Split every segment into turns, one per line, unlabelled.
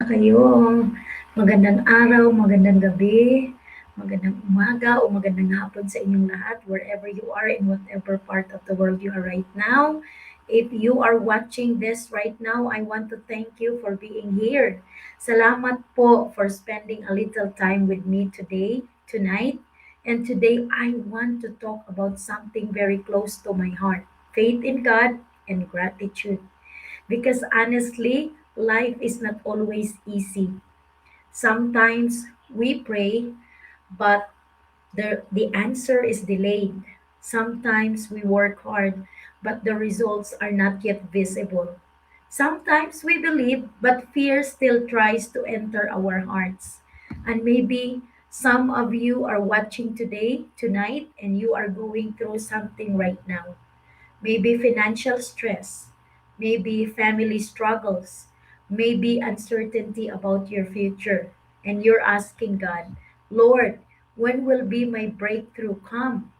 Kayo. Magandang araw, magandang gabi, magandang umaga o magandang hapon sa inyong lahat wherever you are in whatever part of the world you are right now. If you are watching this right now, I want to thank you for being here. Salamat po for spending a little time with me today, tonight. And today I want to talk about something very close to my heart, faith in God and gratitude. Because honestly, life is not always easy. Sometimes we pray, but the answer is delayed. Sometimes we work hard, but the results are not yet visible. Sometimes we believe, but fear still tries to enter our hearts. And maybe some of you are watching today, tonight, and you are going through something right now. Maybe financial stress, maybe family struggles, maybe uncertainty about your future. And you're asking God, Lord, when will be my breakthrough come?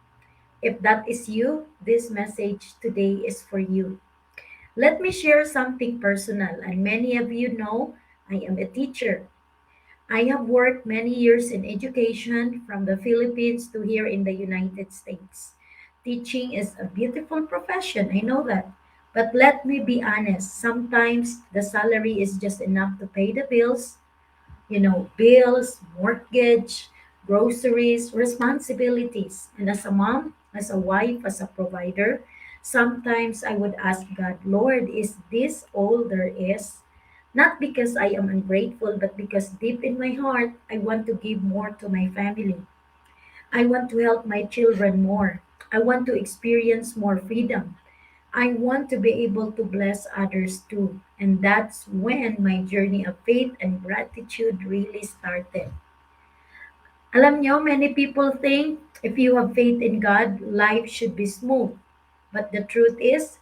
If that is you, this message today is for you. Let me share something personal, and many of you know I am a teacher. I have worked many years in education from the Philippines to here in the United States. Teaching is a beautiful profession, I know that. But let me be honest, sometimes the salary is just enough to pay the bills, bills, mortgage, groceries, responsibilities. And as a mom, as a wife, as a provider, sometimes I would ask God, Lord, is this all there is? Not because I am ungrateful, but because deep in my heart, I want to give more to my family. I want to help my children more. I want to experience more freedom. I want to be able to bless others too. And that's when my journey of faith and gratitude really started. Alam nyo, many people think if you have faith in God, life should be smooth. But the truth is,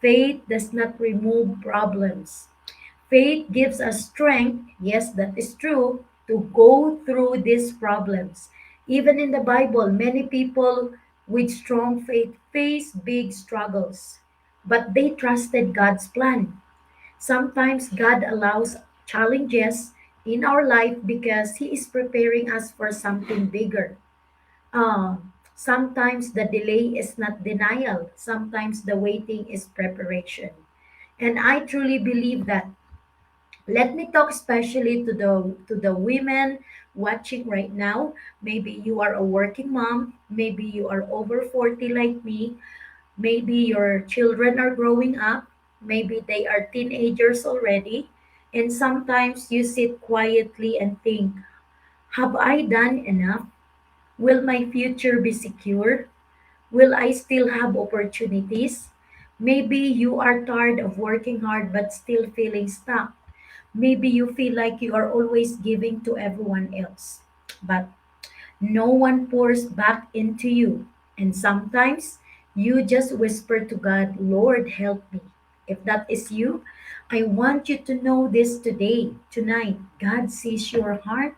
faith does not remove problems. Faith gives us strength, yes, that is true, to go through these problems. Even in the Bible, many people with strong faith face big struggles, but they trusted God's plan. Sometimes God allows challenges in our life because He is preparing us for something bigger. Sometimes the delay is not denial, sometimes the waiting is preparation. And I truly believe that. Let me talk especially to the women watching right now. Maybe you are a working mom, maybe you are over 40 like me, maybe your children are growing up, maybe they are teenagers already, and sometimes you sit quietly and think, have I done enough? Will my future be secure? Will I still have opportunities? Maybe you are tired of working hard but still feeling stuck. Maybe you feel like you are always giving to everyone else, but no one pours back into you. And sometimes you just whisper to God, Lord, help me. If that is you, I want you to know this today, tonight. God sees your heart,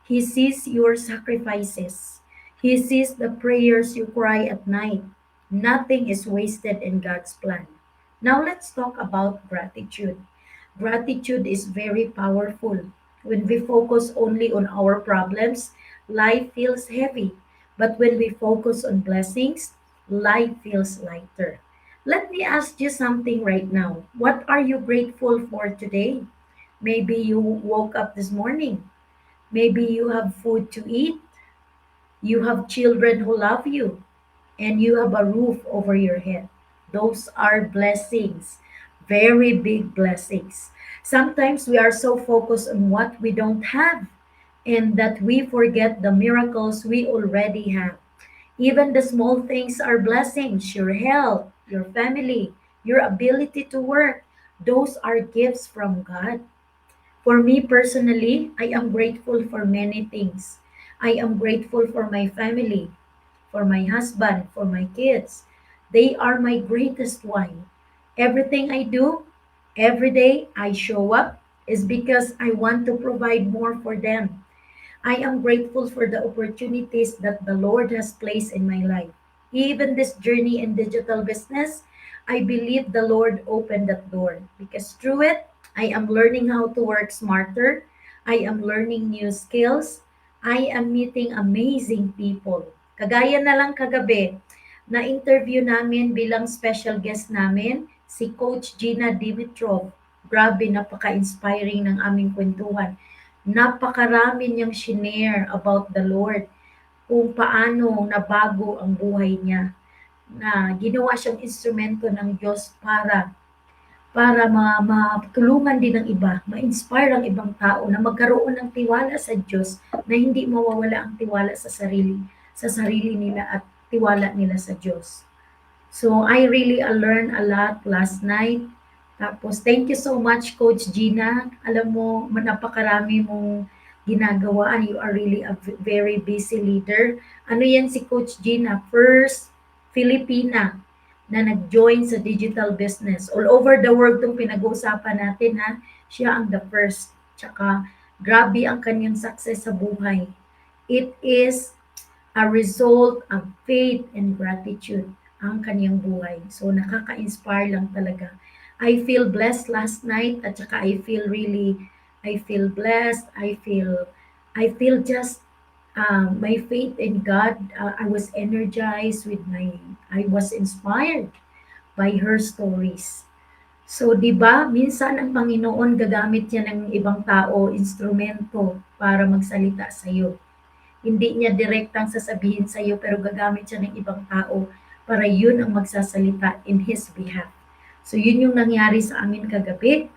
He sees your sacrifices, He sees the prayers you cry at night. Nothing is wasted in God's plan. Now let's talk about gratitude. Gratitude is very powerful. When we focus only on our problems, life feels heavy. But when we focus on blessings, life feels lighter. Let me ask you something right now. What are you grateful for today? Maybe you woke up this morning. Maybe you have food to eat. You have children who love you, and you have a roof over your head. Those are blessings, very big blessings. Sometimes we are so focused on what we don't have and that we forget the miracles we already have. Even the small things are blessings, your health, your family, your ability to work. Those are gifts from God. For me personally, I am grateful for many things. I am grateful for my family, for my husband, for my kids. They are my greatest one. Everything I do, every day I show up is because I want to provide more for them. I am grateful for the opportunities that the Lord has placed in my life. Even this journey in digital business, I believe the Lord opened that door because through it, I am learning how to work smarter. I am learning new skills. I am meeting amazing people. Kagaya na lang kagabi, na-interview namin bilang special guest namin si Coach Gina Dimitrov. Grabe, napaka-inspiring ng aming kwentuhan. Napakarami niyang shinare about the Lord, kung paano nabago ang buhay niya, na ginawa siyang instrumento ng Diyos para matulungan din ng iba, ma-inspire ang ibang tao na magkaroon ng tiwala sa Diyos, na hindi mawawala ang tiwala sa sarili nila at tiwala nila sa Diyos. So I really learned a lot last night. Tapos thank you so much Coach Gina. Alam mo, napakarami mong ginagawa and you are really a very busy leader. Ano yan si Coach Gina? First Filipina na nag-join sa digital business. All over the world itong pinag-uusapan natin ha. Siya ang the first. Tsaka grabe ang kanyang success sa buhay. It is a result of faith and gratitude ang kanyang buhay. So nakaka-inspire lang talaga. I feel blessed last night at saka I feel blessed. I feel just my faith in God. I was energized I was inspired by her stories. So, di ba, minsan ang Panginoon gagamit niya ng ibang tao, instrumento para magsalita sa iyo. Hindi niya direktang sasabihin sa iyo, pero gagamit siya ng ibang tao para yun ang magsasalita in His behalf. So, yun yung nangyari sa amin kagabi.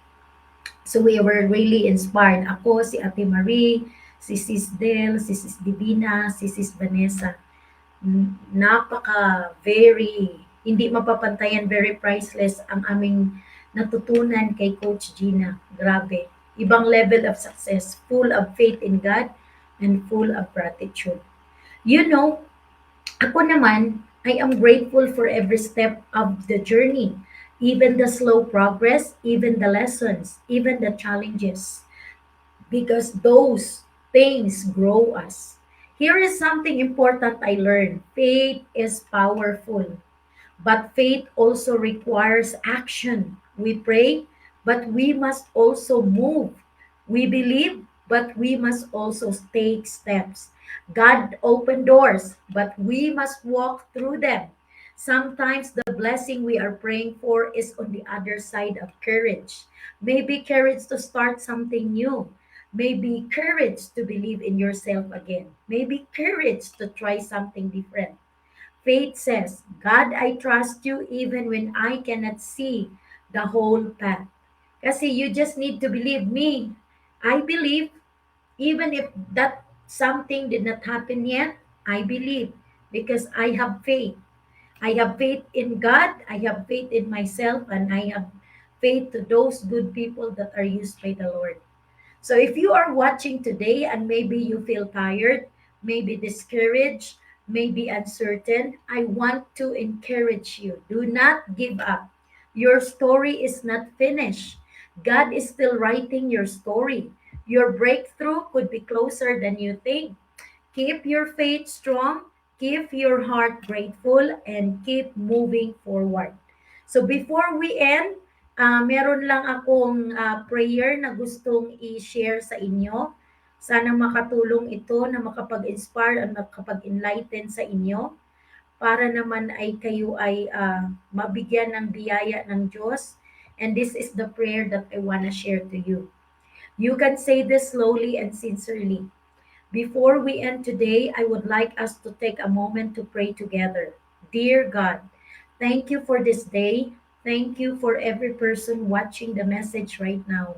So, we were really inspired. Ako, si Ate Marie, si Sis Del, si Sis Divina, si Sis Vanessa. Very, hindi mapapantayan, very priceless ang aming natutunan kay Coach Gina. Grabe. Ibang level of success, full of faith in God and full of gratitude. You know, ako naman, I am grateful for every step of the journey, even the slow progress, even the lessons, even the challenges, because those things grow us. Here is something important I learned. Faith is powerful, but faith also requires action. We pray, but we must also move. We believe, but we must also take steps. God opened doors, but we must walk through them. Sometimes the blessing we are praying for is on the other side of courage. Maybe courage to start something new. Maybe courage to believe in yourself again. Maybe courage to try something different. Faith says, God, I trust you even when I cannot see the whole path. Kasi you just need to believe me. I believe even if that something did not happen yet, I believe because I have faith. I have faith in God, I have faith in myself, and I have faith to those good people that are used by the Lord. So if you are watching today and maybe you feel tired, maybe discouraged, maybe uncertain, I want to encourage you. Do not give up. Your story is not finished. God is still writing your story. Your breakthrough could be closer than you think. Keep your faith strong, keep your heart grateful, and keep moving forward. So before we end, meron lang akong prayer na gustong i-share sa inyo. Sana makatulong ito na makapag-inspire at makapag-enlighten sa inyo para naman ay kayo ay mabigyan ng biyaya ng Diyos. And this is the prayer that I want to share to you. You can say this slowly and sincerely. Before we end today, I would like us to take a moment to pray together. Dear God, thank you for this day. Thank you for every person watching the message right now.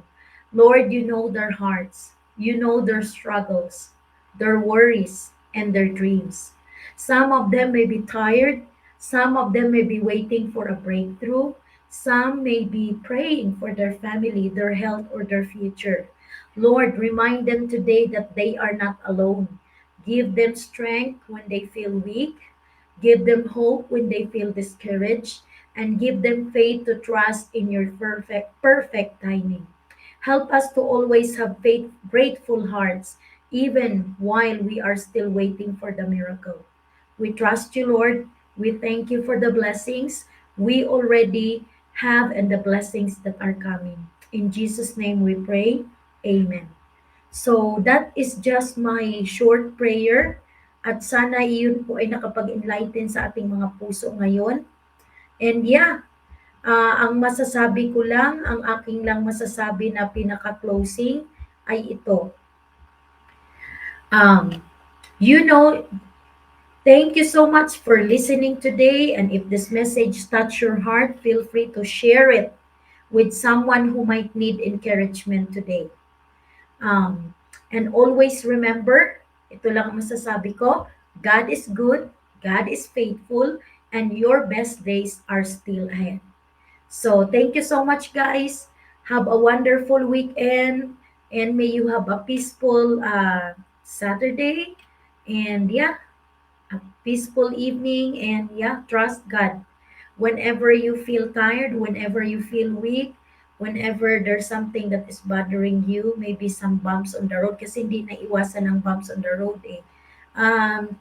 Lord, you know their hearts. You know their struggles, their worries, and their dreams. Some of them may be tired. Some of them may be waiting for a breakthrough. Some may be praying for their family, their health, or their future. Lord, remind them today that they are not alone. Give them strength when they feel weak. Give them hope when they feel discouraged. And give them faith to trust in your perfect timing. Help us to always have faith, grateful hearts, even while we are still waiting for the miracle. We trust you, Lord. We thank you for the blessings we already have and the blessings that are coming. In Jesus' name we pray. Amen. So that is just my short prayer at sana iyon po ay nakapag-enlighten sa ating mga puso ngayon. And yeah, ang masasabi ko lang, ang aking lang masasabi na pinaka-closing ay ito. Um, you know, thank you so much for listening today. And if this message touched your heart, feel free to share it with someone who might need encouragement today. Um, and always remember, ito lang ang masasabi ko, God is good, God is faithful, and your best days are still ahead. So thank you so much, guys. Have a wonderful weekend, and may you have a peaceful Saturday. And yeah, a peaceful evening. And yeah, trust God. Whenever you feel tired, whenever you feel weak, whenever there's something that is bothering you, maybe some bumps on the road, kasi hindi naiwasan ng bumps on the road eh.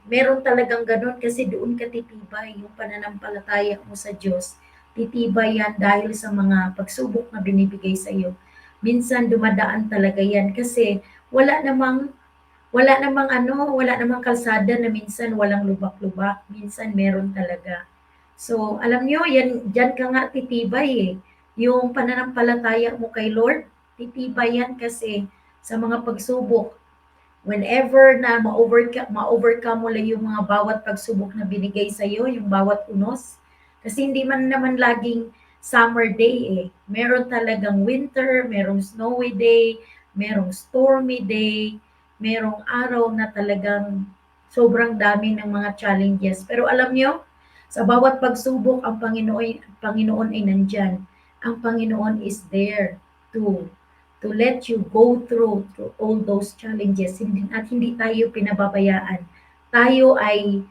Meron talagang ganun kasi doon ka titibay yung pananampalataya mo sa Diyos. Titibay yan dahil sa mga pagsubok na binibigay sa iyo. Minsan dumadaan talaga yan kasi wala namang wala namang kalsada na minsan walang lubak-lubak, minsan meron talaga. So, alam niyo, yan, diyan ka nga titibay eh. Yung pananampalataya mo kay Lord, titibay yan kasi sa mga pagsubok, whenever na ma-overcome mo lang yung mga bawat pagsubok na binigay sa iyo, yung bawat unos, kasi hindi man naman laging summer day eh. Meron talagang winter, merong snowy day, merong stormy day, merong araw na talagang sobrang dami ng mga challenges. Pero alam nyo, sa bawat pagsubok, ang Panginoon ay nandyan. Ang Panginoon is there to let you go through all those challenges. At hindi tayo pinababayaan. Tayo ay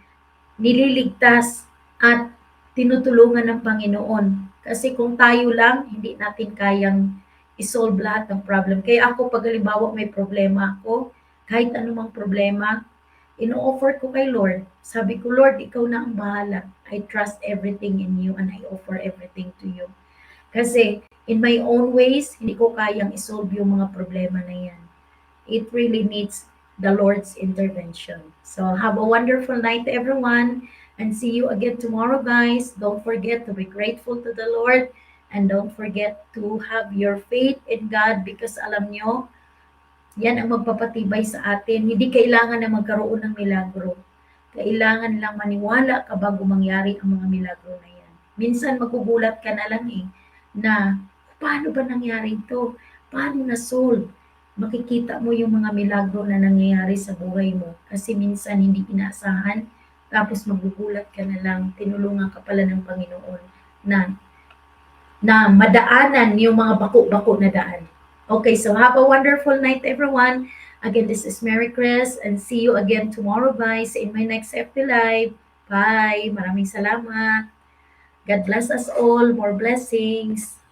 nililigtas at tinutulungan ng Panginoon. Kasi kung tayo lang, hindi natin kayang isolve lahat ng problem. Kaya ako, pag halimbawa may problema ako, kahit anumang problema, ino-offer ko kay Lord. Sabi ko, Lord, ikaw na ang bahala. I trust everything in you and I offer everything to you. Kasi in my own ways, hindi ko kayang isolve yung mga problema na yan. It really needs the Lord's intervention. So have a wonderful night, everyone, and see you again tomorrow, guys. Don't forget to be grateful to the Lord and don't forget to have your faith in God because alam nyo, yan ang magpapatibay sa atin. Hindi kailangan na magkaroon ng milagro. Kailangan lang maniwala ka bago mangyari ang mga milagro na yan. Minsan magugulat ka na lang eh, na paano ba nangyari ito? Paano na-solve? Makikita mo yung mga milagro na nangyayari sa buhay mo. Kasi minsan hindi inaasahan, tapos magugulat ka na lang, tinulungan ka pala ng Panginoon na madaanan yung mga bako-bako na daan. Okay, so have a wonderful night, everyone. Again, this is Mary Chris, and see you again tomorrow, guys, in my next FB Live. Bye! Maraming salamat. God bless us all. More blessings.